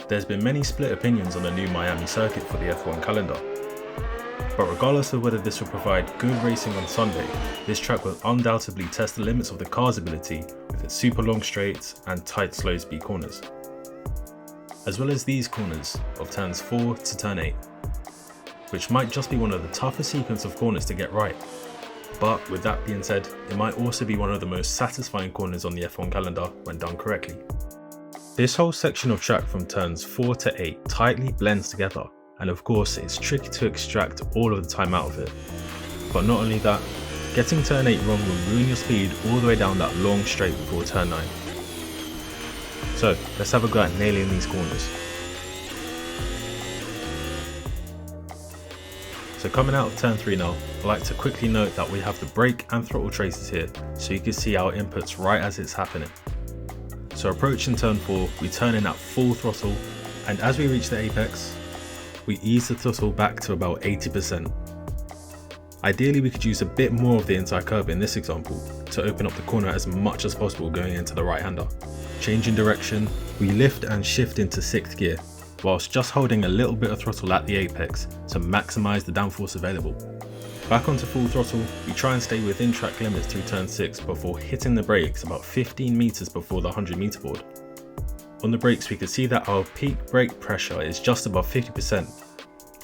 There's been many split opinions on the new Miami circuit for the F1 calendar. But regardless of whether this will provide good racing on Sunday, this track will undoubtedly test the limits of the car's ability with its super long straights and tight slow speed corners, as well as these corners of turns 4 to turn 8, which might just be one of the toughest sequence of corners to get right. But with that being said, it might also be one of the most satisfying corners on the F1 calendar when done correctly. This whole section of track from turns 4 to 8 tightly blends together, and of course it's tricky to extract all of the time out of it. But not only that, getting turn 8 wrong will ruin your speed all the way down that long straight before turn 9. So let's have a go at nailing these corners. So coming out of turn 3 now, I'd like to quickly note that we have the brake and throttle traces here, so you can see our inputs right as it's happening. So approaching turn 4, we turn in at full throttle, and as we reach the apex, we ease the throttle back to about 80%. Ideally we could use a bit more of the inside curve in this example to open up the corner as much as possible going into the right hander. Changing direction, we lift and shift into 6th gear, whilst just holding a little bit of throttle at the apex to maximise the downforce available. Back onto full throttle, we try and stay within track limits through turn 6 before hitting the brakes about 15 meters before the 100 meter board. On the brakes we can see that our peak brake pressure is just above 50%,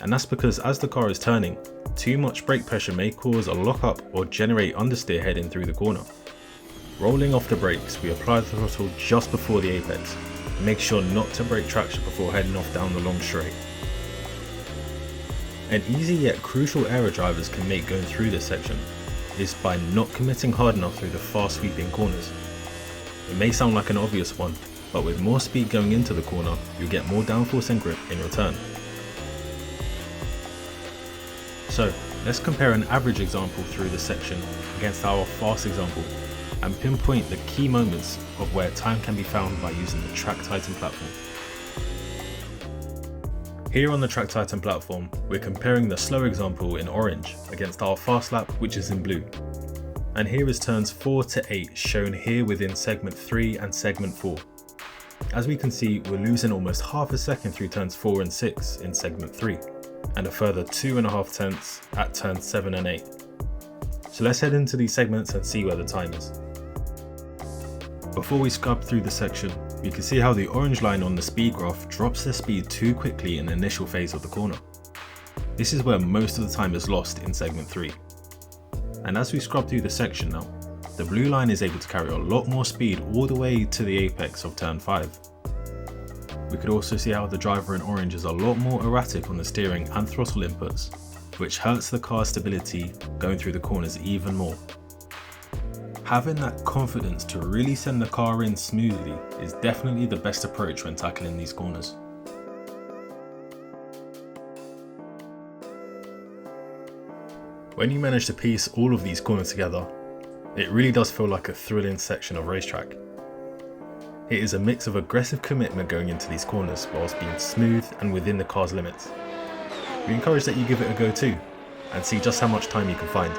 and that's because as the car is turning, too much brake pressure may cause a lock-up or generate understeer heading through the corner. Rolling off the brakes, we apply the throttle just before the apex. Make sure not to break traction before heading off down the long straight. An easy yet crucial error drivers can make going through this section is by not committing hard enough through the fast sweeping corners. It may sound like an obvious one, but with more speed going into the corner, you'll get more downforce and grip in return. So let's compare an average example through this section against our fast example and pinpoint the key moments of where time can be found by using the Track Titan platform. Here on the Track Titan platform, we're comparing the slow example in orange against our fast lap, which is in blue. And here is turns 4 to 8 shown here within segment 3 and segment 4. As we can see, we're losing almost half a second through turns 4 and 6 in segment 3, and a further 2.5 tenths at turns 7 and 8. So let's head into these segments and see where the time is. Before we scrub through the section, you can see how the orange line on the speed graph drops the speed too quickly in the initial phase of the corner. This is where most of the time is lost in segment 3. And as we scrub through the section now, the blue line is able to carry a lot more speed all the way to the apex of turn 5. We could also see how the driver in orange is a lot more erratic on the steering and throttle inputs, which hurts the car's stability going through the corners even more. Having that confidence to really send the car in smoothly is definitely the best approach when tackling these corners. When you manage to piece all of these corners together, it really does feel like a thrilling section of racetrack. It is a mix of aggressive commitment going into these corners whilst being smooth and within the car's limits. We encourage that you give it a go too, and see just how much time you can find.